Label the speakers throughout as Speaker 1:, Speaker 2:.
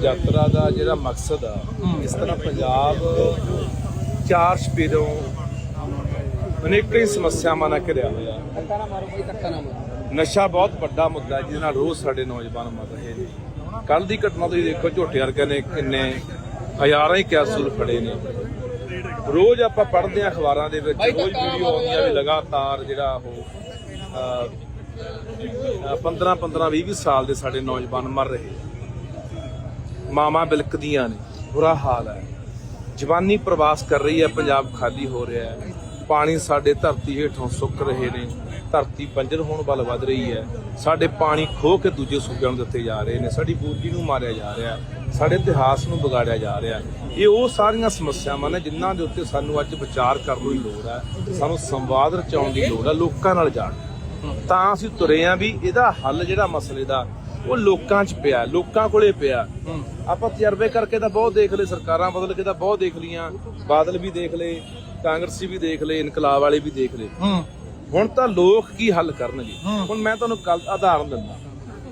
Speaker 1: यात्रा का जिहड़ा मकसद आ, इस तरह पंजाब चार चपेरों अनेक ही समस्यावां नाल घिरिया होया। नशा बहुत वड्डा मुद्दा है जिहदे नाल रोज़ साडे नौजवान मर रहे हैं। कल की घटना तुसीं देखो, झोटे वर्गे ने किन्ने हज़ारां ही कैप्सूल फड़े ने। रोज़ आपां पढ़दे हां अखबारां दे विच, रोज़ वीडियो आउंदियां भी लगातार जिहड़ा ओह 15-15 20 साल के साडे नौजवान मर रहे। मावां बिलकदियां ने, बुरा हाल है। जवानी प्रवास कर रही है, पंजाब खाली हो रहा है। पानी साडे धरती हेठों सुੱਕ रहे ने, धरती बंजर होने वाल वध रही है। साडे पानी खो के दूजे सूबਿਆਂ ਨੂੰ ਦਿੱਤੇ जा रहे हैं। साडी बोली ਨੂੰ मारिया जा रहा है, साडे इतिहास ਨੂੰ ਵਿਗਾੜਿਆ जा रहा है। ये वो सारियां समस्यावां ने जिन्हां दे उत्ते सानूं अज विचार करन ਦੀ ਲੋੜ है, सानूं संवाद रचाउण ਦੀ ਲੋੜ है। लोकां नाल जाण ਤਾਂ ਅਸੀਂ ਤੁਰੇ ਆਂ ਵੀ ਇਹਦਾ ਹੱਲ ਜਿਹੜਾ ਮਸਲੇ ਦਾ ਉਹ ਲੋਕਾਂ 'ਚ ਪਿਆ, ਲੋਕਾਂ ਕੋਲੇ ਪਿਆ। ਆਪਾਂ ਤਜਰਬੇ ਕਰਕੇ ਤਾਂ ਬਹੁਤ ਦੇਖ ਲਏ, ਸਰਕਾਰਾਂ ਬਦਲ ਕੇ ਤਾਂ ਬਹੁਤ ਦੇਖ ਲੀਆਂ, ਬਾਦਲ ਵੀ ਦੇਖ ਲਏ, ਕਾਂਗਰਸੀ ਵੀ ਦੇਖ ਲਏ, ਇਨਕਲਾਬ ਵਾਲੇ ਵੀ ਦੇਖ ਲਏ। ਹੁਣ ਤਾਂ ਲੋਕ ਕੀ ਹੱਲ ਕਰਨਗੇ। ਹੁਣ ਮੈਂ ਤੁਹਾਨੂੰ ਕੱਲ ਉਦਾਹਰਨ ਦਿੰਦਾ।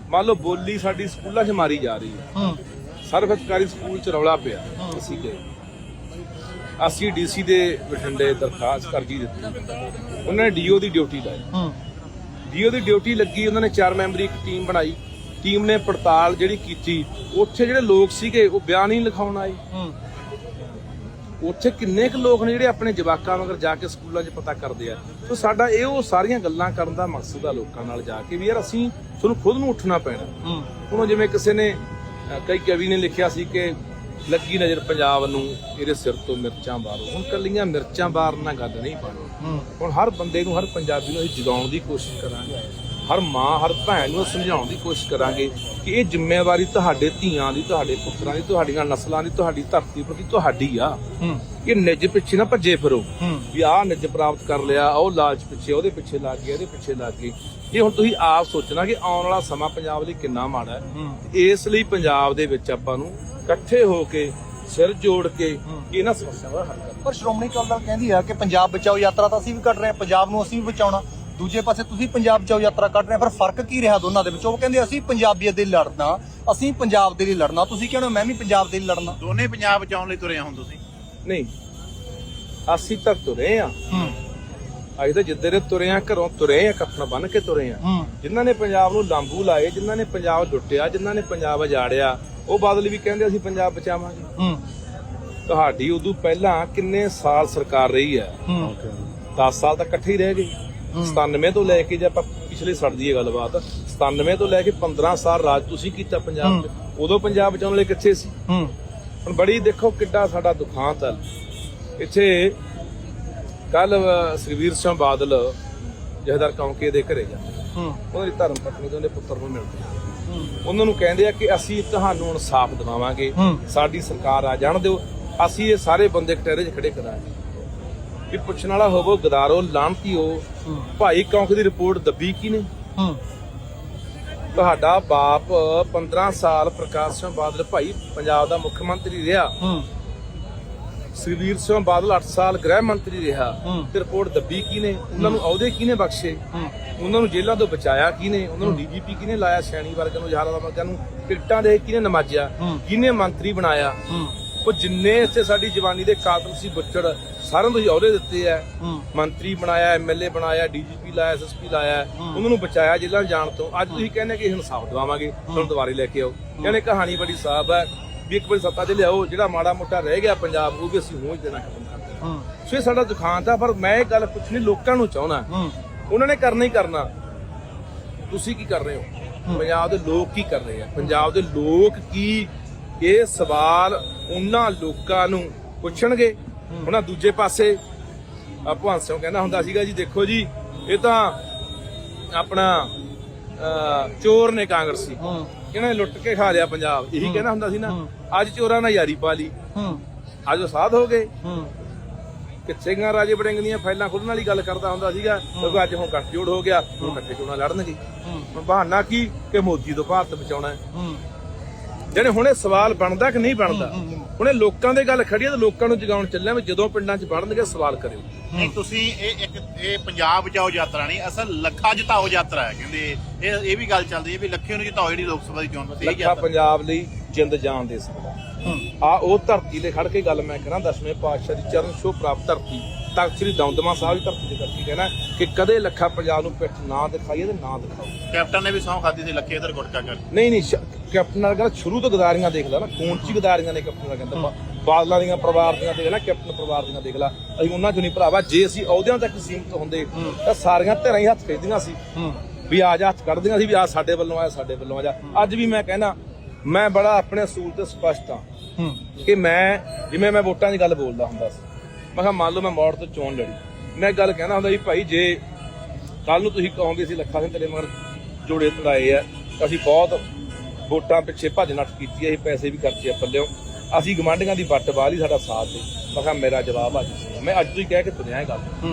Speaker 1: ਮੰਨ ਲਓ ਬੋਲੀ ਸਾਡੀ ਸਕੂਲਾਂ 'ਚ ਮਾਰੀ ਜਾ ਰਹੀ ਹੈ, ਸਰਵਿਸਕਾਰੀ ਸਕੂਲ 'ਚ ਰੌਲਾ ਪਿਆ। ਅਸੀਂ ਗਏ, ਅਸੀਂ ਡੀਸੀ ਦੇ ਬਠਿੰਡੇ ਦਰਖਾਸਤ ਅਰਜੀ ਦਿੱਤੀ, ਉਹਨਾਂ ਨੇ ਡੀਓ ਦੀ ਡਿਊਟੀ ਲਾਈ। ਡੀਓ ਦੀ ਡਿਊਟੀ ਲੱਗੀ, ਉਹਨਾਂ ਨੇ 4 ਮੈਂਬਰੀ ਇੱਕ ਟੀਮ ਬਣਾਈ। ਟੀਮ ਨੇ ਪੜਤਾਲ ਜਿਹੜੀ ਕੀਤੀ, ਉੱਥੇ ਜਿਹੜੇ ਲੋਕ ਸੀਗੇ ਉਹ ਬਿਆਨ ਹੀ ਲਿਖਾਉਣ ਆਏ। ਉੱਥੇ ਕਿੰਨੇ ਕੁ ਲੋਕ ਨੇ ਜਿਹੜੇ ਆਪਣੇ ਜਵਾਕਾਂ ਮਗਰ ਜਾ ਕੇ ਸਕੂਲਾਂ 'ਚ ਪਤਾ ਕਰਦੇ ਆ। ਸੋ ਸਾਡਾ ਇਹ ਉਹ ਸਾਰੀਆਂ ਗੱਲਾਂ ਕਰਨ ਦਾ ਮਕਸਦ ਆ ਲੋਕਾਂ ਨਾਲ ਜਾ ਕੇ ਵੀ ਯਾਰ ਅਸੀਂ ਤੁਹਾਨੂੰ ਖੁਦ ਨੂੰ ਉੱਠਣਾ ਪੈਣਾ। ਹੁਣ ਜਿਵੇਂ ਕਿਸੇ ਨੇ ਕਈ ਕਵੀ ਨੇ ਲਿਖਿਆ ਸੀ ਕਿ ਲੱਗੀ ਨਜ਼ਰ ਪੰਜਾਬ ਨੂੰ ਇਹਦੇ ਸਿਰ ਤੋਂ ਮਿਰਚਾਂ ਬਾਰੋ। ਹੁਣ ਕੱਲੀਆਂ ਮਿਰਚਾਂ ਬਾਰਨ ਨਾਲ ਗੱਲ ਨਹੀਂ ਬਣਨੀ। ਹੁਣ ਹਰ ਬੰਦੇ ਨੂੰ, ਹਰ ਪੰਜਾਬੀ ਨੂੰ ਅਸੀਂ ਜਗਾਉਣ ਦੀ ਕੋਸ਼ਿਸ਼ ਕਰਾਂਗੇ। ਹਰ ਮਾਂ, ਹਰ ਭੈਣ ਨੂੰ ਸਮਝਾਉਣ ਦੀ ਕੋਸ਼ਿਸ਼ ਕਰਾਂਗੇ ਕਿ ਇਹ ਜ਼ਿੰਮੇਵਾਰੀ ਤੁਹਾਡੇ ਧੀਆਂ ਦੀ, ਤੁਹਾਡੇ ਪੁੱਤਰਾਂ ਦੀ, ਤੁਹਾਡੀਆਂ ਨਸਲਾਂ ਦੀ, ਤੁਹਾਡੀ ਧਰਤੀ ਪ੍ਰਤੀ ਤੁਹਾਡੀ ਆ। ਇਹ ਨਿੱਜ ਪਿੱਛੇ ਨਾ ਭੱਜੇ ਫਿਰੋ ਵੀ ਆਹ ਨਿੱਜ ਪ੍ਰਾਪਤ ਕਰ ਲਿਆ, ਉਹ ਲਾਲਚ ਪਿੱਛੇ, ਉਹਦੇ ਪਿੱਛੇ ਲੱਗ ਗਏ, ਇਹਦੇ ਪਿੱਛੇ ਲੱਗ ਗਏ। ਇਹ ਹੁਣ ਤੁਸੀਂ ਆਪ ਸੋਚਣਾ ਕਿ ਆਉਣ ਵਾਲਾ ਸਮਾਂ ਪੰਜਾਬ ਲਈ ਕਿੰਨਾ ਮਾੜਾ ਹੈ। ਇਸ ਲਈ ਪੰਜਾਬ ਦੇ ਵਿੱਚ ਆਪਾਂ ਨੂੰ ਇਕੱਠੇ ਹੋ ਕੇ ਸਿਰ ਜੋੜ ਕੇ ਇਹਨਾਂ ਸਮੱਸਿਆਵਾਂ ਦਾ ਹੱਲ ਕਰਨਾ।
Speaker 2: ਪਰ ਸ਼੍ਰੋਮਣੀ ਅਕਾਲੀ ਦਲ ਕਹਿੰਦੀ ਆ ਕਿ ਪੰਜਾਬ ਬਚਾਓ ਯਾਤਰਾ ਤਾਂ ਅਸੀਂ ਵੀ ਕੱਢ ਰਹੇ ਹਾਂ, ਪੰਜਾਬ ਨੂੰ ਅਸੀਂ ਵੀ ਬਚਾਉਣਾ। ਦੂਜੇ ਪਾਸੇ ਤੁਸੀਂ ਪੰਜਾਬ ਬਚਾਓ ਯਾਤਰਾ ਕੱਢ ਰਹੇ, ਪਰ ਫਰਕ ਕੀ ਰਿਹਾ ਦੋਨਾਂ ਦੇ ਵਿੱਚ? ਉਹ ਕਹਿੰਦੇ ਅਸੀਂ ਪੰਜਾਬੀਅਤ ਦੇ ਲਈ ਲੜਨਾ, ਅਸੀਂ ਪੰਜਾਬ ਦੇ ਲਈ ਲੜਨਾ। ਤੁਸੀਂ ਕਹਿੰਦੇ ਮੈਂ ਵੀ ਪੰਜਾਬ ਦੇ ਲਈ ਲੜਨਾ।
Speaker 3: ਦੋਨੇ ਪੰਜਾਬ ਬਚਾਉਣ ਲਈ ਤੁਰੇ ਹੁਣ ਤੁਸੀਂ?
Speaker 1: ਨਹੀਂ, ਅਸੀਂ ਤਾਂ ਤੁਰੇ ਆ। ਅਸੀਂ ਤਾਂ ਜਿੱਦੇ ਦੇ ਤੁਰੇ ਆ, ਘਰੋਂ ਤੁਰੇ ਆ, ਕੱਫਣ ਬੰਨ ਕੇ ਤੁਰੇ ਆ। ਜਿਨ੍ਹਾਂ ਨੇ ਪੰਜਾਬ ਨੂੰ ਲਾਂਬੂ ਲਾਏ, ਜਿਨ੍ਹਾਂ ਨੇ ਪੰਜਾਬ ਲੁੱਟਿਆ, ਜਿਨ੍ਹਾਂ ਨੇ ਪੰਜਾਬ ਉਜਾੜਿਆ, ਉਹ ਬਾਦਲ ਵੀ ਕਹਿੰਦੇ ਅਸੀਂ ਪੰਜਾਬ ਬਚਾਵਾਂਗੇ। ਤੁਹਾਡੀ ਉਦੋਂ ਪਹਿਲਾਂ ਕਿੰਨੇ ਸਾਲ ਸਰਕਾਰ ਰਹੀ ਹੈ? 10 ਸਾਲ ਤਾਂ ਇਕੱਠੇ ਹੀ ਰਹਿ ਗਏ। 97 ਤੋਂ ਲੈ ਕੇ, ਜੇ ਆਪਾਂ ਪਿਛਲੇ ਸੜ ਦੀ ਗੱਲਬਾਤ, 97 ਤੋਂ ਲੈ ਕੇ 15 ਸਾਲ ਰਾਜ ਤੁਸੀਂ ਕੀਤਾ ਪੰਜਾਬ 'ਚ। ਉਦੋਂ ਪੰਜਾਬ ਬਚਾਉਣ ਲਈ ਕਿੱਥੇ ਸੀ? ਹੁਣ ਬੜੀ ਦੇਖੋ ਕਿੱਡਾ ਸਾਡਾ ਦੁਖਾਂਤ ਹੈ। ਇੱਥੇ ਕੱਲ ਸੁਖਬੀਰ ਸਿੰਘ ਬਾਦਲ ਜਥੇਦਾਰ ਕੌਂਕੇ ਦੇ ਘਰੇ ਜਾਂਦੇ, ਉਹਨਾਂ ਦੀ ਧਰਮ ਪਤਨੀ ਤੇ ਉਹਦੇ ਪੁੱਤਰ ਨੂੰ ਮਿਲਦੇ। ਉਹਨਾਂ ਨੂੰ ਕਹਿੰਦੇ ਆ ਕਿ ਅਸੀਂ ਤੁਹਾਨੂੰ ਇਨਸਾਫ ਦਿਵਾਵਾਂਗੇ, ਸਾਡੀ ਸਰਕਾਰ ਆ ਜਾਣ ਦਿਓ, ਅਸੀਂ ਇਹ ਸਾਰੇ ਬੰਦੇ ਕਟਹਿਰੇ 'ਚ ਖੜੇ ਕਰਾਂਗੇ। ਵੀ ਪੁੱਛਣ ਵਾਲਾ ਹੋਵੋ, ਗਦਾਰੋ, ਲਾਹਨਤੀਓ, ਭਾਈ ਕੌਂਕੇ ਦੀ ਰਿਪੋਰਟ ਦੱਬੀ ਕਿਹਨੇ? ਤੁਹਾਡਾ ਬਾਪ 15 ਸਾਲ ਪ੍ਰਕਾਸ਼ ਸਿੰਘ ਬਾਦਲ ਭਾਈ ਪੰਜਾਬ ਦਾ ਮੁੱਖ ਮੰਤਰੀ ਰਿਹਾ, ਸੁਖਬੀਰ ਸਿੰਘ ਬਾਦਲ 8 ਸਾਲ ਗ੍ਰਹਿ ਮੰਤਰੀ ਰਿਹਾ, ਤੇ ਰਿਪੋਰਟ ਦੱਬੀ ਕਿਹਨੇ? ਉਹਨਾਂ ਨੂੰ ਅਹੁਦੇ ਕਿਹਨੇ ਬਖਸ਼ੇ? ਉਹਨਾਂ ਨੂੰ ਜੇਲ੍ਹਾਂ ਤੋਂ ਬਚਾਇਆ ਕਿਹਨੇ? ਉਹਨਾਂ ਨੂੰ ਡੀਜੀਪੀ ਕਿਹਨੇ ਲਾਇਆ? ਸੈਣੀ ਵਰਗਿਆਂ ਨੂੰ, ਹਜ਼ਾਰਾਂ ਵਰਗਿਆਂ ਨੂੰ ਟਿਕਟਾਂ ਦੇ ਕਿਹਨੇ ਨਮਾਜਿਆ? ਕਿਹਨੇ ਮੰਤਰੀ ਬਣਾਇਆ? ਉਹ ਜਿੰਨੇ ਇੱਥੇ ਸਾਡੀ ਜਵਾਨੀ ਦੇ ਕਾਤਲ ਸੀ, ਬੁੱਚੜ, ਸਾਰਿਆਂ ਨੂੰ ਅਹੁਦੇ ਦਿੱਤੇ ਆ, ਮੰਤਰੀ ਬਣਾਇਆ, MLA ਬਣਾਇਆ, DGP ਲਾਇਆ, SSP ਲਾਇਆ, ਉਹਨਾਂ ਨੂੰ ਬਚਾਇਆ ਜੇਲ੍ਹਾਂ ਜਾਣ ਤੋਂ। ਅੱਜ ਤੁਸੀਂ ਕਹਿੰਦੇ ਕਿ ਇਨਸਾਫ ਦਿਵਾਵਾਂਗੇ, ਤੁਹਾਨੂੰ ਦੁਬਾਰੇ ਲੈ ਕੇ ਆਓ। ਯਾਨੀ ਕਹਾਣੀ ਬੜੀ ਸਾਫ਼ ਹੈ ਵੀ ਇੱਕ ਵਾਰੀ ਸੱਤਾ 'ਚ ਲਿਆਓ, ਜਿਹੜਾ ਮਾੜਾ ਮੋਟਾ ਰਹਿ ਗਿਆ ਪੰਜਾਬ ਉਹ ਵੀ ਅਸੀਂ ਹੋਂਦ ਦੇਣਾ ਖਤਮ ਕਰ ਦੇਣਾ। ਸੋ ਇਹ ਸਾਡਾ ਦੁਖਾਂਤ ਆ। ਪਰ ਮੈਂ ਇਹ ਗੱਲ ਪੁੱਛਣੀ ਲੋਕਾਂ ਨੂੰ ਚਾਹੁੰਦਾ, ਉਹਨਾਂ ਨੇ ਕਰਨਾ ਹੀ ਕਰਨਾ, ਤੁਸੀਂ ਕੀ ਕਰ ਰਹੇ ਹੋ? ਪੰਜਾਬ ਦੇ ਲੋਕ ਕੀ ਕਰ ਰਹੇ ਆ? ਪੰਜਾਬ ਦੇ ਲੋਕ ਕੀ? ਇਹ ਸਵਾਲ ਉਹਨਾਂ ਲੋਕਾਂ ਨੂੰ ਪੁੱਛਣਗੇ। ਹੁਣ ਦੂਜੇ ਪਾਸੇ ਭਗਵੰਤ ਸਿੰਘ ਕਹਿੰਦਾ ਹੁੰਦਾ ਸੀਗਾ ਜੀ ਦੇਖੋ ਜੀ ਇਹ ਤਾਂ ਆਪਣਾ ਚੋਰ ਨੇ ਕਾਂਗਰਸੀ, ਇਹਨਾਂ ਨੇ ਲੁੱਟ ਕੇ ਖਾ ਲਿਆ ਪੰਜਾਬ, ਇਹੀ ਕਹਿੰਦਾ ਹੁੰਦਾ ਸੀ ਨਾ। ਅੱਜ ਚੋਰਾਂ ਨਾਲ ਯਾਰੀ ਪਾ ਲਈ, ਅੱਜ ਉਹ ਸਾਧ ਹੋ ਗਏ। ਕਿੱਥੇ ਗਾਂ ਰਾਜੇ ਵੜਿੰਗ ਦੀਆਂ ਫਾਈਲਾਂ ਖੁੱਲਣ ਵਾਲੀ ਗੱਲ ਕਰਦਾ ਹੁੰਦਾ ਸੀਗਾ, ਕਿਉਂਕਿ ਅੱਜ ਹੁਣ ਗੱਠਜੋੜ ਹੋ ਗਿਆ, ਹੁਣ ਇਕੱਠੇ ਚੋਣਾਂ ਲੜਨਗੇ। ਬਹਾਨਾ ਕੀ ਕਿ ਮੋਦੀ ਤੋਂ ਭਾਰਤ ਬਚਾਉਣਾ ਹੈ। ਜਿਹੜੇ ਹੁਣੇ ਸਵਾਲ ਬਣਦਾ ਕਿ ਨਹੀਂ ਬਣਦਾ। ਹੁਣੇ ਲੋਕਾਂ ਦੇ ਗੱਲ ਖੜੀ ਹੈ ਤੇ ਲੋਕਾਂ ਨੂੰ ਜਗਾਉਣ ਚੱਲਿਆ ਵੀ ਜਦੋਂ ਪਿੰਡਾਂ 'ਚ ਬਣਨਗੇ ਸਵਾਲ ਕਰਿਓ।
Speaker 3: ਨਹੀਂ ਤੁਸੀਂ ਇਹ ਪੰਜਾਬ ਬਚਾਓ ਯਾਤਰਾ ਨਹੀਂ, ਅਸਲ ਲੱਖਾਂ ਜਿਤਾਓ ਯਾਤਰਾ ਹੈ। ਕਹਿੰਦੇ ਇਹ ਵੀ ਗੱਲ ਚੱਲਦੀ ਹੈ ਵੀ ਲੱਖੇ ਨੂੰ ਜਿਤਾਓ ਜਿਹੜੀ ਲੋਕ ਸਭਾ ਦੀ ਚੋਣ ਬਸ ਇਹ
Speaker 1: ਲੱਖਾ
Speaker 3: ਯਾਤਰਾ।
Speaker 1: ਪੰਜਾਬ ਲਈ ਜਿੰਦ ਜਾਨ ਦੇ ਸਕਦਾ ਆ ਉਹ ਧਰਤੀ ਤੇ ਖੜ ਕੇ ਗੱਲ ਮੈਂ ਕਰਾਂ 10ਵੇਂ ਪਾਤਸ਼ਾਹ ਦੀ ਚਰਨ ਛੋਹ ਪ੍ਰਾਪਤ ਧਰਤੀ ਤਖਤ ਸ੍ਰੀ ਦਮਦਮਾ ਸਾਹਿਬ ਦੀ ਧਰਤੀ ਤੇ ਕਰਕੇ ਕਹਿਣਾ ਕਿ ਕਦੇ ਲੱਖਾ ਪੰਜਾਬ ਨੂੰ ਪਿੱਠ ਨਾ ਦਿਖਾਈਏ ਤੇ ਨਾ ਦਿਖਾਓ।
Speaker 3: ਕੈਪਟਨ ਨੇ ਵੀ ਸਹੁੰ ਖਾਦੀ ਸੀ ਲੱਖੇ ਇਧਰ ਗੁਟਕਾ ਕਰ।
Speaker 1: ਨਹੀਂ ਕੈਪਟਨ ਨਾਲ ਗੱਲ ਸ਼ੁਰੂ ਤੋਂ ਗਦਾਰੀਆਂ ਦੇਖਦਾ ਨਾ, ਖੂਨ 'ਚ ਹੀ ਗਦਾਰੀਆਂ ਨੇ ਕੈਪਟਨ ਦਾ ਕਹਿੰਦਾ। ਬਾਦਲਾਂ ਦੀਆਂ ਪਰਿਵਾਰ ਦੀਆਂ ਦੇਖ ਲੈ, ਕੈਪਟਨ ਪਰਿਵਾਰ ਦੀਆਂ ਦੇਖ ਲੈ, ਅਸੀਂ ਉਹਨਾਂ 'ਚੋਂ ਨਹੀਂ ਭਰਾਵਾ। ਜੇ ਅਸੀਂ ਅਹੁਦਿਆਂ ਤੱਕ ਸੀਮਿਤ ਹੁੰਦੇ ਤਾਂ ਸਾਰੀਆਂ ਧਿਰਾਂ ਹੀ ਹੱਥ ਖੇਡਦੀਆਂ ਸੀ ਵੀ ਆ ਜਾ, ਹੱਥ ਕੱਢਦੀਆਂ ਸੀ ਵੀ ਆ ਸਾਡੇ ਵੱਲੋਂ ਆ, ਸਾਡੇ ਵੱਲੋਂ ਆ ਜਾ। ਅੱਜ ਵੀ ਮੈਂ ਕਹਿਣਾ ਮੈਂ ਬੜਾ ਆਪਣੇ ਅਸੂਲ ਤੇ ਸਪਸ਼ਟ ਹਾਂ ਕਿ ਮੈਂ ਜਿਵੇਂ ਮੈਂ ਵੋਟਾਂ ਦੀ ਗੱਲ ਬੋਲਦਾ ਹੁੰਦਾ ਸੀ, ਮੈਂ ਕਿਹਾ ਮੰਨ ਲਓ ਮੈਂ ਮੌੜ ਤੋਂ ਚੋਣ ਲੜੀ, ਮੈਂ ਗੱਲ ਕਹਿਣਾ ਹੁੰਦਾ ਵੀ ਭਾਈ ਜੇ ਕੱਲ ਨੂੰ ਤੁਸੀਂ ਕਹੋਗੇ ਸੀ ਲੱਖਾ ਸਿੰਘ ਤੇਰੇ ਮਗਰ ਜੋੜੇ ਤੜਾਏ ਆ, ਅਸੀਂ ਬਹੁਤ ਵੋਟਾਂ ਪਿੱਛੇ ਭੱਜ ਨੱਠ ਕੀਤੀ, ਅਸੀਂ ਪੈਸੇ ਵੀ ਖਰਚੇ ਆ ਪੱਲਿਓਂ, ਅਸੀਂ ਗਵਾਂਢੀਆਂ ਦੀ ਵੱਟ ਬਾਹ ਲਈ, ਸਾਡਾ ਸਾਥ ਦੇ। ਮੈਂ ਕਿਹਾ ਮੇਰਾ ਜਵਾਬ ਅੱਜ ਮੈਂ ਅੱਜ ਤੋਂ ਹੀ ਕਹਿ ਕੇ ਤੁਰਿਆ ਇਹ ਗੱਲ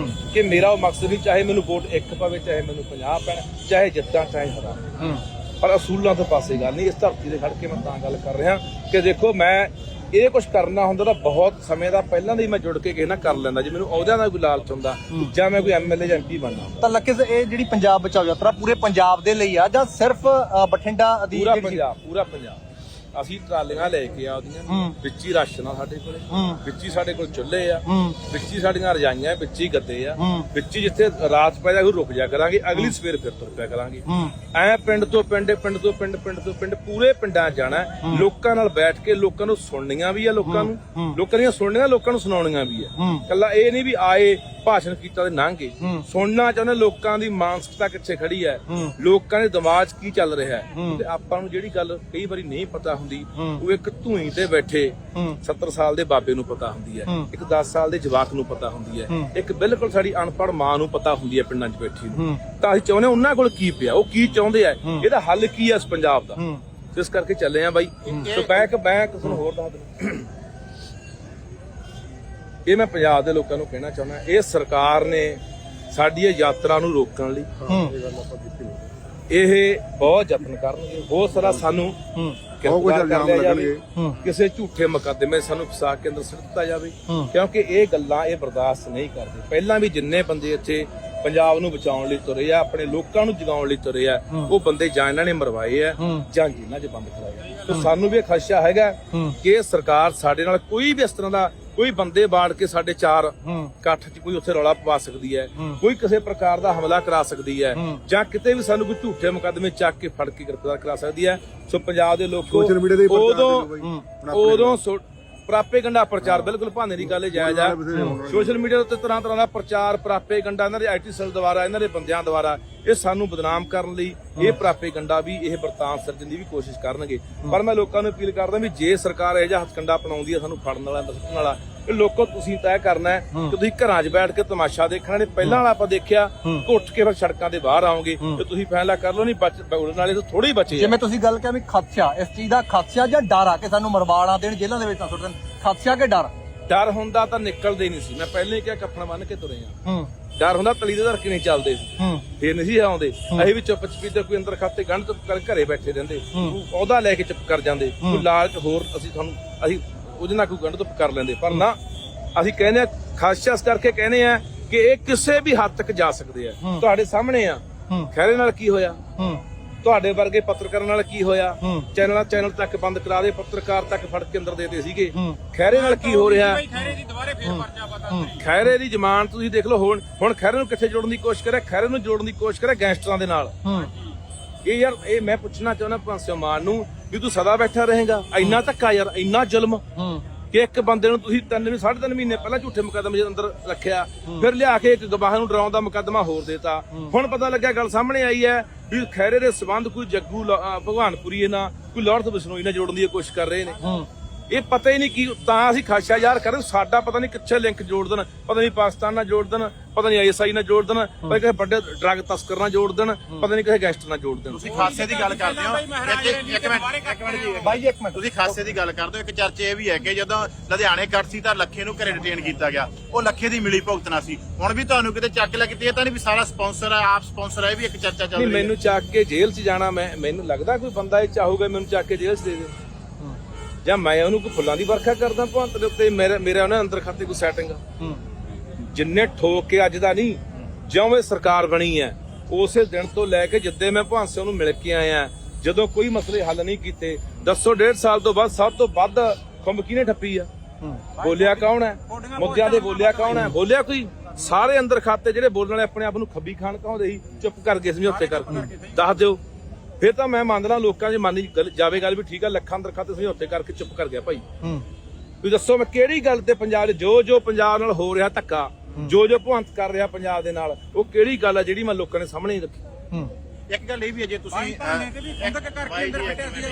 Speaker 1: ਕਿ ਮੇਰਾ ਉਹ ਮਕਸਦ ਨਹੀਂ ਚਾਹੇ ਮੈਨੂੰ ਵੋਟ 1 ਪਵੇ, ਚਾਹੇ ਮੈਨੂੰ 50 ਪੈਣ, ਚਾਹੇ ਜਿੱਤਾਂ ਚਾਹੇ ਹਰਾ, ਪਰ ਅਸੂਲਾਂ ਤੋਂ ਪਾਸੇ ਗੱਲ ਨਹੀਂ। ਇਸ ਧਰਤੀ ਤੇ ਖੜ ਕੇ ਮੈਂ ਤਾਂ ਗੱਲ ਕਰ ਰਿਹਾ ਕਿ ਦੇਖੋ ਮੈਂ ਇਹ ਕੁਝ ਕਰਨਾ ਹੁੰਦਾ ਤਾਂ ਬਹੁਤ ਸਮੇਂ ਦਾ ਪਹਿਲਾਂ ਦੇ ਹੀ ਮੈਂ ਜੁੜ ਕੇ ਕਿਸੇ ਨਾਲ ਕਰ ਲੈਂਦਾ, ਜੇ ਮੈਨੂੰ ਅਹੁਦਿਆਂ ਦਾ ਕੋਈ ਲਾਲਚ ਹੁੰਦਾ ਜਾਂ ਮੈਂ ਕੋਈ ਐਮਐਲਏ ਜਾਂ ਐਮਪੀ ਬਣਨਾ।
Speaker 2: ਤਾਂ ਲੱਕੇ ਇਹ ਜਿਹੜੀ ਪੰਜਾਬ ਬਚਾਓ ਯਾਤਰਾ ਪੂਰੇ ਪੰਜਾਬ ਦੇ ਲਈ ਆ ਜਾਂ ਸਿਰਫ ਬਠਿੰਡਾ ਦੀ?
Speaker 1: ਪੂਰਾ ਪੰਜਾਬ ਅਸੀਂ ਟਰਾਲੀਆਂ ਲੈ ਕੇ ਆਉਂਦੀਆਂ, ਵਿੱਚ ਹੀ ਰਾਸ਼ਨ ਆ ਸਾਡੇ ਕੋਲੇ, ਵਿੱਚ ਹੀ ਸਾਡੇ ਕੋਲ ਚੁੱਲ੍ਹੇ ਆ, ਵਿੱਚ ਹੀ ਸਾਡੀਆਂ ਰਜਾਈਆਂ, ਵਿੱਚ ਹੀ ਗੱਦੇ ਆ, ਵਿੱਚ ਹੀ ਜਿੱਥੇ ਰਾਤ ਪੈ ਜਾ ਰੁਕ ਜਾ ਕਰਾਂਗੇ, ਅਗਲੀ ਸਵੇਰ ਫਿਰ ਤੁਰ ਪਿਆ ਕਰਾਂਗੇ। ਐ ਪਿੰਡ ਤੋਂ ਪਿੰਡ, ਪਿੰਡ ਤੋਂ ਪਿੰਡ, ਪਿੰਡ ਤੋਂ ਪਿੰਡ, ਪੂਰੇ ਪਿੰਡਾਂ ਜਾਣਾ, ਲੋਕਾਂ ਨਾਲ ਬੈਠ ਕੇ ਲੋਕਾਂ ਨੂੰ ਸੁਣਨੀਆਂ ਵੀ ਆ, ਲੋਕਾਂ ਦੀਆਂ ਸੁਣਨੀਆਂ, ਲੋਕਾਂ ਨੂੰ ਸੁਣਾਉਣੀਆਂ ਵੀ ਆ। ਕੱਲਾ ਇਹ ਨਹੀਂ ਵੀ ਆਏ ਭਾਸ਼ਣ ਕੀਤਾ ਤੇ ਲੰਘ ਗਏ, ਸੁਣਨਾ ਚਾਹੁੰਦੇ ਲੋਕਾਂ ਦੀ ਮਾਨਸਿਕਤਾ ਕਿੱਥੇ ਖੜੀ ਹੈ, ਲੋਕਾਂ ਦੇ ਦਿਮਾਗ 'ਚ ਕੀ ਚੱਲ ਰਿਹਾ ਹੈ। ਤੇ ਆਪਾਂ ਨੂੰ ਜਿਹੜੀ ਗੱਲ ਕਈ ਵਾਰੀ ਨਹੀਂ ਪਤਾ ਹੁੰਦੀ ਉਹ ਇੱਕ ਧੂਈ ਤੇ ਬੈਠੇ 70 ਸਾਲ ਦੇ ਬਾਬੇ ਨੂੰ ਪਤਾ ਹੁੰਦੀ ਹੈ, ਇੱਕ 10 ਸਾਲ ਦੇ ਜਵਾਕ ਨੂੰ ਪਤਾ ਹੁੰਦੀ ਹੈ, ਇੱਕ ਬਿਲਕੁਲ ਸਾਡੀ ਅਨਪੜ੍ਹ ਮਾਂ ਨੂੰ ਪਤਾ ਹੁੰਦੀ ਹੈ ਪਿੰਡਾਂ 'ਚ ਬੈਠੀ ਨੂੰ। ਤਾਂ ਅਸੀਂ ਚਾਹੁੰਦੇ ਉਹਨਾਂ ਕੋਲ ਕੀ ਪਿਆ, ਉਹ ਕੀ ਚਾਹੁੰਦੇ ਆ, ਇਹਦਾ ਹੱਲ ਕੀ ਹੈ ਇਸ ਪੰਜਾਬ ਦਾ। ਇਸ ਕਰਕੇ ਚੱਲੇ ਆ ਬਾਈ। ਸੋ ਬੈਂਕ ਤੁਹਾਨੂੰ ਹੋਰ ਦੱਸ ਦਿੰਦਾ, ਇਹ ਮੈਂ ਪੰਜਾਬ ਦੇ ਲੋਕਾਂ ਨੂੰ ਕਹਿਣਾ ਚਾਹੁੰਦਾ, ਇਹ ਸਰਕਾਰ ਨੇ ਸਾਡੀ ਇਹ ਯਾਤਰਾ ਨੂੰ ਰੋਕਣ ਲਈ ਇਹ ਬਹੁਤ ਯਤਨ ਕਰਨਗੇ। ਹੋ ਸਕਦਾ ਸਾਨੂੰ ਕਿਸੇ ਝੂਠੇ ਮੁਕੱਦਮੇ ਸਾਨੂੰ ਫਸਾ ਕੇ ਅੰਦਰ ਸੁੱਟ ਦਿੱਤਾ ਜਾਵੇ, ਕਿਉਂਕਿ ਇਹ ਗੱਲਾਂ ਇਹ ਬਰਦਾਸ਼ਤ ਨਹੀਂ ਕਰਦੇ। ਪਹਿਲਾਂ ਵੀ ਜਿੰਨੇ ਬੰਦੇ ਇੱਥੇ ਪੰਜਾਬ ਨੂੰ ਬਚਾਉਣ ਲਈ ਤੁਰੇ ਆ, ਆਪਣੇ ਲੋਕਾਂ ਨੂੰ ਜਗਾਉਣ ਲਈ ਤੁਰੇ ਆ, ਉਹ ਬੰਦੇ ਜਾਂ ਇਹਨਾਂ ਨੇ ਮਰਵਾਏ ਆ ਜਾਂ ਜੇਲ੍ਹਾਂ 'ਚ ਬੰਦ ਕਰਾਏ। ਤੇ ਸਾਨੂੰ ਵੀ ਇਹ ਖਦਸ਼ਾ ਹੈਗਾ ਕਿ ਸਰਕਾਰ ਸਾਡੇ ਨਾਲ ਕੋਈ ਵੀ ਇਸ ਤਰ੍ਹਾਂ ਦਾ ਕੋਈ ਬੰਦੇ ਬਾੜ ਕੇ ਸਾਡੇ 4 ਇਕੱਠ 'ਚ ਕੋਈ ਉੱਥੇ ਰੌਲਾ ਪਵਾ ਸਕਦੀ ਹੈ, ਕੋਈ ਕਿਸੇ ਪ੍ਰਕਾਰ ਦਾ ਹਮਲਾ ਕਰਾ ਸਕਦੀ ਹੈ, ਜਾਂ ਕਿਤੇ ਵੀ ਸਾਨੂੰ ਕੋਈ ਝੂਠੇ ਮੁਕੱਦਮੇ ਚੱਕ ਕੇ ਫੜ ਕੇ ਗ੍ਰਿਫਤਾਰ ਕਰਾ ਸਕਦੀ ਹੈ। ਸੋ ਪੰਜਾਬ ਦੇ ਲੋਕੋ ਉਦੋਂ ਪ੍ਰਾਪੇਗੰਡਾ ਪ੍ਰਚਾਰ ਬਿਲਕੁਲ ਭਾਨੇ ਦੀ ਗੱਲ ਜਾਇਜ਼ ਆ। ਸੋਸ਼ਲ ਮੀਡੀਆ ਉੱਤੇ ਤਰ੍ਹਾਂ ਤਰ੍ਹਾਂ ਦਾ ਪ੍ਰਚਾਰ ਪ੍ਰਾਪੇਗੰਡਾ ਇਹਨਾਂ ਦੇ ਆਈਟੀ ਸੈੱਲ ਦੁਆਰਾ, ਇਹਨਾਂ ਦੇ ਬੰਦਿਆਂ ਦੁਆਰਾ ਇਹ ਸਾਨੂੰ ਬਦਨਾਮ ਕਰਨ ਲਈ ਇਹ ਪ੍ਰਾਪੇਗੰਡਾ ਵੀ ਇਹ ਵਰਤਾਂਤ ਸਿਰਜਣ ਦੀ ਵੀ ਕੋਸ਼ਿਸ਼ ਕਰਨਗੇ। ਪਰ ਮੈਂ ਲੋਕਾਂ ਨੂੰ ਅਪੀਲ ਕਰਦਾ ਵੀ ਜੇ ਸਰਕਾਰ ਇਹ ਜਿਹਾ ਹੱਥਕੰਡਾ ਅਪਣਾਉਂਦੀ ਹੈ ਸਾਨੂੰ ਫੜਨ ਵਾਲਾ ਦੱਸਣ ਵਾਲਾ, ਇਹ ਲੋਕੋ ਤੁਸੀਂ ਤੈਅ ਕਰਨਾ ਹੈ ਕਿ ਤੁਸੀਂ ਘਰਾਂ 'ਚ ਬੈਠ ਕੇ ਤਮਾਸ਼ਾ ਦੇਖਣਾ ਨੇ। ਪਹਿਲਾਂ ਵਾਲਾ ਆਪਾਂ ਦੇਖਿਆ ਘੁੱਟ ਕੇ ਫਿਰ ਸੜਕਾਂ ਤੇ ਬਾਹਰ ਆਓਗੇ ਤੇ ਤੁਸੀਂ ਫੈਸਲਾ ਕਰ ਲਓ, ਨਹੀਂ ਬੋਲਣ ਵਾਲੇ ਤੋਂ ਥੋੜੀ ਬਚੇ।
Speaker 2: ਜਿਵੇਂ ਤੁਸੀਂ ਗੱਲ ਕਿਹਾ ਵੀ ਖਦਸ਼ਾ, ਇਸ ਚੀਜ਼ ਦਾ ਖਦਸ਼ਾ ਜਾਂ ਡਰ ਆ ਕਿ ਸਾਨੂੰ ਮਰਵਾਣਾ ਦੇਣ, ਜੇਲ੍ਹਾਂ ਦੇ ਵਿੱਚ ਨਾ ਸੁੱਟ ਦੇਣ, ਖਦਸ਼ਾ ਕਿ ਡਰ
Speaker 1: ਹੁੰਦਾ ਤਾਂ ਨਿਕਲਦੇ ਨਹੀਂ ਸੀ। ਮੈਂ ਪਹਿਲਾਂ ਹੀ ਕਿਹਾ ਕੱਫਣ ਬੰਨ ਕੇ ਤੁਰੇ ਆ। ਡਰ ਹੁੰਦਾ ਤਲੀ ਦੇ ਧਰ ਕੇ ਨਹੀਂ ਚੱਲਦੇ ਸੀ, ਫੇਰ ਨਹੀਂ ਸੀ ਆਉਂਦੇ। ਅਸੀਂ ਵੀ ਚੁੱਪ ਚਪੀਤੇ ਕੋਈ ਅੰਦਰ ਖਾਤੇ ਗੰਢ ਚੁੱਪ ਕਰ ਘਰੇ ਬੈਠੇ ਰਹਿੰਦੇ, ਉਹਦਾ ਲੈ ਕੇ ਚੁੱਪ ਕਰ ਜਾਂਦੇ, ਕੋਈ ਲਾਲਚ ਹੋਰ ਅਸੀਂ ਉਹਦੇ ਨਾਲ ਕੋਈ ਗੰਢ ਚੁੱਪ ਕਰ ਲੈਂਦੇ। ਪਰ ਨਾ, ਅਸੀਂ ਕਹਿੰਦੇ ਆ ਖਾਸ ਕਰਕੇ ਕਹਿੰਦੇ ਆ ਕਿ ਇਹ ਕਿਸੇ ਵੀ ਹੱਦ ਤੱਕ ਜਾ ਸਕਦੇ ਆ। ਤੁਹਾਡੇ ਸਾਹਮਣੇ ਆ ਖਹਿਰੇ ਨਾਲ ਕੀ ਹੋਇਆ, ਤੁਹਾਡੇ ਵਰਗੇ ਪੱਤਰਕਾਰਾਂ ਨਾਲ ਕੀ ਹੋਇਆ, ਚੈਨਲ ਤੱਕ ਬੰਦ ਕਰਾ ਦੇ, ਪੱਤਰਕਾਰ ਤੱਕ ਫੜ ਕੇ ਅੰਦਰ ਦੇਤੇ ਸੀਗੇ। ਖਹਿਰੇ ਨਾਲ ਕੀ ਹੋ ਰਿਹਾ, ਖਹਿਰੇ ਦੀ ਜ਼ਮਾਨਤ ਤੁਸੀਂ ਦੇਖ ਲਓ। ਹੁਣ ਖਹਿਰੇ ਨੂੰ ਕਿੱਥੇ ਜੋੜਨ ਦੀ ਕੋਸ਼ਿਸ਼ ਕਰਿਆ, ਖਹਿਰੇ ਨੂੰ ਜੋੜਨ ਦੀ ਕੋਸ਼ਿਸ਼ ਕਰਿਆ ਗੈਂਗਸਟਰਾਂ ਦੇ ਨਾਲ। ਇਹ ਯਾਰ ਇਹ ਮੈਂ ਪੁੱਛਣਾ ਚਾਹੁੰਦਾ ਭਗਵੰਤ ਸਿੰਘ ਮਾਨ ਨੂੰ ਵੀ ਤੂੰ ਸਦਾ ਬੈਠਾ ਰਹੇਗਾ? ਇੰਨਾ ਧੱਕਾ ਯਾਰ, ਇੰਨਾ ਜ਼ੁਲਮ ਕਿ ਇੱਕ ਬੰਦੇ ਨੂੰ ਤੁਸੀਂ 3.5 ਮਹੀਨੇ ਪਹਿਲਾਂ ਝੂਠੇ ਮੁਕੱਦਮੇ ਅੰਦਰ ਰੱਖਿਆ, ਫਿਰ ਲਿਆ ਕੇ ਇੱਕ ਗਵਾਹ ਨੂੰ ਡਰਾਉਣ ਦਾ ਮੁਕੱਦਮਾ ਹੋਰ ਦੇਤਾ। ਹੁਣ ਪਤਾ ਲੱਗਿਆ, ਗੱਲ ਸਾਹਮਣੇ ਆਈ ਹੈ ਵੀ ਖੈਰੇ ਦੇ ਸਬੰਧ ਕੋਈ ਜੱਗੂ ਭਗਵਾਨਪੁਰੀ ਨਾਲ, ਕੋਈ ਲਾਰੈਂਸ ਬਿਸ਼ਨੋਈ ਨਾਲ ਜੋੜਨ ਦੀ ਕੋਸ਼ਿਸ਼ ਕਰ ਰਹੇ ਨੇ। ਇਹ ਪਤਾ ਹੀ ਨਹੀਂ ਕੀ, ਤਾਂ ਅਸੀਂ ਖਾਸ਼ਾ ਯਾਰ ਕਰਨ ਸਾਡਾ ਪਤਾ ਨਹੀਂ ਕਿੱਥੇ ਲਿੰਕ ਜੋੜ ਦੇਣ, ਪਤਾ ਨਹੀਂ ਪਾਕਿਸਤਾਨ ਨਾਲ ਜੋੜ ਦੇਣ, ਪਤਾ ਨਹੀਂ ISI ਨਾਲ ਜੋੜ ਦੇਣ, ਪਤਾ ਕਿਸੇ ਵੱਡੇ ਡਰੱਗ ਤਸਕਰ ਨਾਲ ਜੋੜ ਦੇਣ, ਪਤਾ ਨਹੀਂ ਕਿਸੇ ਗੈਂਗਸਟਰ ਨਾਲ ਜੋੜ ਦੇਣ।
Speaker 3: ਤੁਸੀਂ ਖਾਸੇ ਦੀ ਗੱਲ ਕਰਦੇ ਹੋ, ਇੱਕ ਮਿੰਟ ਤੁਸੀਂ ਖਾਸੇ ਦੀ ਗੱਲ ਕਰਦੇ ਹੋ। ਇੱਕ ਚਰਚਾ ਇਹ ਵੀ ਹੈ ਕਿ ਜਦੋਂ ਲੁਧਿਆਣੇ ਕੱਟ ਸੀ ਤਾਂ ਲੱਖੇ ਨੂੰ ਘਰੇ ਡਿਟੇਨ ਕੀਤਾ ਗਿਆ, ਉਹ ਲੱਖੇ ਦੀ ਮਿਲੀ ਭੁਗਤਣਾ ਸੀ। ਹੁਣ ਵੀ ਤੁਹਾਨੂੰ ਕਿਤੇ ਚੱਕ ਲੈ ਕੀਤੀ, ਇਹ ਤਾਂ ਨਹੀਂ ਵੀ ਸਾਰਾ ਸਪਾਂਸਰ ਹੈ, ਆਪ ਸਪਾਂਸਰ ਹੈ, ਇਹ ਵੀ ਇੱਕ ਚਰਚਾ ਚੱਲ ਰਹੀ ਹੈ।
Speaker 1: ਮੈਨੂੰ ਚੱਕ ਕੇ ਜੇਲ੍ਹ 'ਚ ਜਾਣਾ, ਮੈਨੂੰ ਲੱਗਦਾ ਕੋਈ ਬੰਦਾ ਇਹ ਚਾਹੂਗਾ ਮੈਨੂੰ ਚੱਕ ਕੇ ਜੇਲ੍ਹ 'ਚ ਦੇ ਦੇ। ਜਾਂ ਮੈਂ ਉਹਨੂੰ ਕੋਈ ਫੁੱਲਾਂ ਦੀ ਵਰਖਾ ਕਰਦਾ ਭਗਵੰਤ ਦੇ ਉੱਤੇ, ਮੇਰੇ ਉਹਨਾਂ ਅੰਦਰ ਖਾਤੇ ਕੋਈ ਸੈਟਿੰਗ ਜਿੰਨੇ ਠੋਕ ਕੇ ਅੱਜ ਦਾ ਨਹੀਂ, ਜਿਉਂ ਇਹ ਸਰਕਾਰ ਬਣੀ ਹੈ ਉਸੇ ਦਿਨ ਤੋਂ ਲੈ ਕੇ ਜਿੱਦੇ ਮੈਂ ਭਗਵੰਤ ਸਿੰਘ ਨੂੰ ਮਿਲ ਕੇ ਆਇਆ, ਜਦੋਂ ਕੋਈ ਮਸਲੇ ਹੱਲ ਨਹੀਂ ਕੀਤੇ, ਦੱਸੋ 1.5 ਸਾਲ ਤੋਂ ਬਾਅਦ ਸਭ ਤੋਂ ਵੱਧ ਖੁੰਬ ਕਿਹਨੇ ਠੱਪੀ ਆ? ਬੋਲਿਆ ਕੌਣ ਹੈ? ਮੁੱਦਿਆਂ ਦੇ ਬੋਲਿਆ ਕੌਣ ਹੈ? ਬੋਲਿਆ ਕੋਈ? ਸਾਰੇ ਅੰਦਰ ਖਾਤੇ ਜਿਹੜੇ ਬੋਲਣ ਵਾਲੇ ਆਪਣੇ ਆਪ ਨੂੰ ਖੱਬੀ ਖਾਨ ਕਹਾਉਂਦੇ ਸੀ, ਚੁੱਪ ਕਰ ਗਏ ਸਮਝੌਤੇ ਕਰਕੇ। ਦੱਸ ਦਿਓ ਫਿਰ ਤਾਂ ਮੈਂ ਮੰਨਦਾ ਲੋਕਾਂ 'ਚ ਮੰਨੀ ਜਾਵੇ ਗੱਲ ਵੀ ਠੀਕ ਆ, ਲੱਖਾਂ ਅੰਦਰ ਖਾਤੇ ਸਮਝੌਤੇ ਕਰਕੇ ਚੁੱਪ ਕਰ ਗਿਆ ਭਾਈ। ਤੁਸੀਂ ਦੱਸੋ ਮੈਂ ਕਿਹੜੀ ਗੱਲ ਤੇ ਪੰਜਾਬ 'ਚ ਜੋ ਪੰਜਾਬ ਨਾਲ ਹੋ ਰਿਹਾ ਧੱਕਾ, ਜੋ ਭਗਵੰਤ ਕਰ ਰਿਹਾ ਪੰਜਾਬ ਦੇ ਨਾਲ, ਉਹ ਕਿਹੜੀ ਗੱਲ ਆ ਜਿਹੜੀ ਮੈਂ ਲੋਕਾਂ ਦੇ ਸਾਹਮਣੇ ਹੀ ਰੱਖੀ?
Speaker 3: ਇੱਕ ਗੱਲ ਇਹ ਵੀ ਹੈ ਜੇ ਤੁਸੀਂ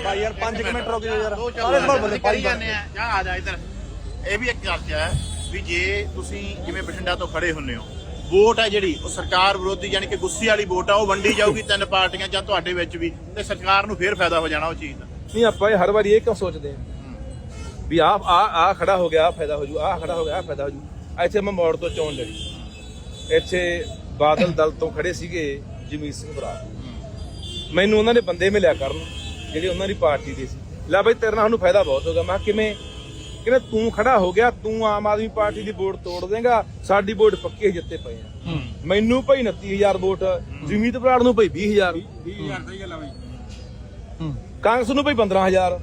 Speaker 2: ਭਾਈ ਯਾਰ 5 ਮਿੰਟ ਰੁਕ ਜਾਓ ਯਾਰ, ਸਾਰੇ ਸਵਾਲ ਬੋਲੇ
Speaker 3: ਕਰੀ ਜਾਂਦੇ ਆ ਜਾਂ ਆ ਜਾ ਇੱਧਰ। ਇਹ ਵੀ ਇੱਕ ਚਰਚਾ ਹੈ ਵੀ ਜੇ ਤੁਸੀਂ ਜਿਵੇਂ ਬਠਿੰਡਾ ਤੋਂ ਖੜੇ ਹੁੰਨੇ ਹੋ, ਵੋਟ ਹੈ ਜਿਹੜੀ ਉਹ ਸਰਕਾਰ ਵਿਰੋਧੀ ਯਾਨੀ ਕਿ ਗੁੱਸੇ ਵਾਲੀ ਵੋਟ ਆ, ਉਹ ਵੰਡੀ ਜਾਊਗੀ 3 ਪਾਰਟੀਆਂ ਜਾਂ ਤੁਹਾਡੇ ਵਿੱਚ ਵੀ, ਤੇ ਸਰਕਾਰ ਨੂੰ ਫੇਰ ਫਾਇਦਾ ਹੋ ਜਾਣਾ ਉਹ ਚੀਜ਼ ਦਾ।
Speaker 1: ਨਹੀਂ ਆਪਾਂ ਇਹ ਹਰ ਵਾਰੀ ਇਹ ਕਿਉਂ ਸੋਚਦੇ ਆ ਵੀ ਆ ਖੜਾ ਹੋ ਗਿਆ ਫਾਇਦਾ ਹੋ ਜੂ, ਆ ਖੜਾ ਹੋ ਗਿਆ ਫਾਇਦਾ ਹੋ ਜੂ। ਇੱਥੇ ਮੈਂ ਮੋੜ ਤੋਂ ਚੋਣ ਲੜੀ, ਇੱਥੇ ਬਾਦਲ ਦਲ ਤੋਂ ਖੜੇ ਸੀਗੇ ਜਮੀਤ ਸਿੰਘ ਬਰਾੜ, ਮੈਨੂੰ ਉਹਨਾਂ ਦੇ ਬੰਦੇ ਮਿਲਿਆ ਕਰਨ ਜਿਹੜੇ ਉਹਨਾਂ ਦੀ ਪਾਰਟੀ ਦੇ ਸੀ, ਲੈ ਬਈ ਤੇਰੇ ਨਾਲ ਸਾਨੂੰ ਫਾਇਦਾ ਬਹੁਤ ਹੋਗਾ। ਮੈਂ ਕਿਵੇਂ? ਕਹਿੰਦੇ ਤੂੰ ਖੜਾ ਹੋ ਗਿਆ, ਤੂੰ ਆਮ ਆਦਮੀ ਪਾਰਟੀ ਦੀ ਵੋਟ ਤੋੜ ਦੇਗਾ, ਸਾਡੀ ਵੋਟ ਪੱਕੀ ਜਿੱਤੇ ਪਏ ਆ। ਮੈਨੂੰ ਭਾਈ 29,000 ਵੋਟ, ਜਮੀਤ ਬਰਾੜ ਨੂੰ ਭਾਈ 20,000, ਕਾਂਗਰਸ ਨੂੰ ਭਾਈ 15,000।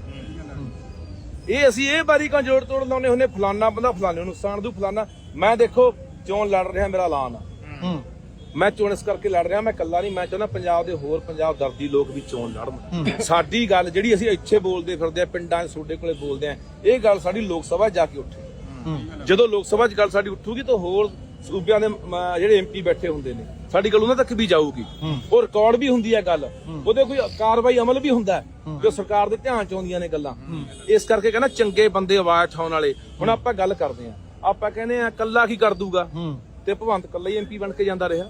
Speaker 1: ਇਹ ਅਸੀਂ ਇਹ ਬਾਰੀ ਕਾ ਜੋੜ ਤੋੜ ਲਾਉਨੇ ਹੁੰਨੇ, ਫਲਾਨਾ ਬੰਦਾ ਫਲਾਣੇ ਨੂੰ ਨੁਕਸਾਨ ਦੂ, ਫਲਾਨਾ। ਮੈਂ ਦੇਖੋ ਚੋਣ ਲੜ ਰਿਹਾ, ਮੇਰਾ ਐਲਾਨ ਆ, ਮੈਂ ਚੋਣ ਇਸ ਕਰਕੇ ਲੜ ਰਿਹਾ, ਮੈਂ ਇਕੱਲਾ ਨਹੀਂ, ਮੈਂ ਚਾਹੁੰਦਾ ਪੰਜਾਬ ਦੇ ਹੋਰ ਪੰਜਾਬ ਦਰਦੀ ਲੋਕ ਵੀ ਚੋਣ ਲੜਨ। ਸਾਡੀ ਗੱਲ ਜਿਹੜੀ ਅਸੀਂ ਇੱਥੇ ਬੋਲਦੇ ਫਿਰਦੇ ਆ, ਪਿੰਡਾਂ 'ਚ ਤੁਹਾਡੇ ਕੋਲੇ ਬੋਲਦੇ ਆ, ਇਹ ਗੱਲ ਸਾਡੀ ਲੋਕ ਸਭਾ ਜਾ ਕੇ ਉੱਠੇ। ਜਦੋਂ ਲੋਕ ਸਭਾ 'ਚ ਗੱਲ ਸਾਡੀ ਉੱਠੂਗੀ ਤਾਂ ਹੋਰ ਸੂਬਿਆਂ ਦੇ ਜਿਹੜੇ ਐਮਪੀ ਬੈਠੇ ਹੁੰਦੇ ਨੇ, ਸਾਡੀ ਗੱਲ ਉਹਨਾਂ ਤੱਕ ਵੀ ਜਾਊਗੀ, ਉਹ ਰਿਕਾਰਡ ਵੀ ਹੁੰਦੀ ਹੈ ਗੱਲ, ਉਹਦੇ ਕੋਈ ਕਾਰਵਾਈ ਅਮਲ ਵੀ ਹੁੰਦਾ ਜੋ ਸਰਕਾਰ ਦੇ ਧਿਆਨ 'ਚ ਆਉਂਦੀਆਂ ਨੇ ਗੱਲਾਂ। ਇਸ ਕਰਕੇ ਕਹਿੰਦਾ ਚੰਗੇ ਬੰਦੇ ਆਵਾਜ਼ ਉਠਾਉਣ ਵਾਲੇ। ਹੁਣ ਆਪਾਂ ਗੱਲ ਕਰਦੇ ਆ, ਆਪਾਂ ਕਹਿੰਦੇ ਆ ਕੱਲਾ ਕੀ ਕਰ ਦੂਗਾ, ਤੇ ਭਗਵੰਤ ਕੱਲਾ ਹੀ ਐਮਪੀ ਬਣ ਕੇ ਜਾਂਦਾ ਰਿਹਾ।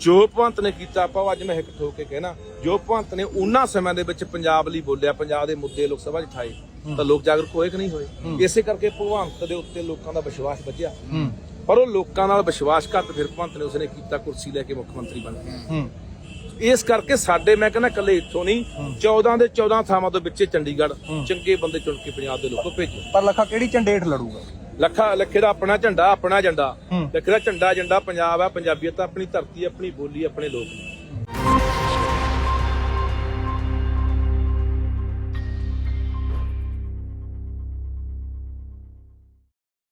Speaker 1: ਜੋ ਭਗਵੰਤ ਨੇ ਕੀਤਾ, ਆਪਾਂ ਅੱਜ ਮੈਂ ਹਿੱਕ ਠੋਕ ਕੇ ਕਹਿਣਾ, ਜੋ ਭਗਵੰਤ ਨੇ ਉਹਨਾਂ ਸਮਿਆਂ ਦੇ ਵਿੱਚ ਪੰਜਾਬ ਲਈ ਬੋਲਿਆ, ਪੰਜਾਬ ਦੇ ਮੁੱਦੇ ਲੋਕ ਸਭਾ 'ਚ ਉਠਾਏ, ਤਾਂ ਲੋਕ ਜਾਗਰੂਕ ਹੋਏ ਕਿ ਨਹੀਂ ਹੋਏ? ਇਸੇ ਕਰਕੇ ਭਗਵੰਤ ਦੇ ਉੱਤੇ ਲੋਕਾਂ ਦਾ ਵਿਸ਼ਵਾਸ ਵਧਿਆ, ਪਰ ਉਹ ਲੋਕਾਂ ਨਾਲ ਵਿਸ਼ਵਾਸ ਘੱਟ ਫਿਰ ਭਗਵੰਤ ਨੇ ਉਸਨੇ ਕੀਤਾ, ਕੁਰਸੀ ਲੈ ਕੇ ਮੁੱਖ ਮੰਤਰੀ ਬਣ ਗਿਆ। ਇਸ ਕਰਕੇ ਸਾਡੇ ਮੈਂ ਕਹਿੰਦਾ ਕੱਲੇ ਇੱਥੋਂ ਨਹੀਂ, 14 ਦੇ 14 ਥਾਵਾਂ ਤੋਂ ਵਿੱਚੇ ਚੰਡੀਗੜ੍ਹ ਚੰਗੇ ਬੰਦੇ ਚੁਣ ਕੇ ਪੰਜਾਬ ਦੇ ਲੋਕੋ ਭੇਜੋ।
Speaker 2: ਪਰ ਲੱਖਾ ਕਿਹੜੀ ਝੰਡੇ ਹੇਠ ਲੜੂਗਾ?
Speaker 1: ਲੱਖੇ ਦਾ ਆਪਣਾ ਝੰਡਾ, ਆਪਣਾ ਏਜੰਡਾ। ਲੱਖੇ ਦਾ ਝੰਡਾ ਪੰਜਾਬ ਹੈ, ਪੰਜਾਬੀਅਤ, ਆਪਣੀ ਧਰਤੀ, ਆਪਣੀ ਬੋਲੀ, ਆਪਣੇ ਲੋਕ।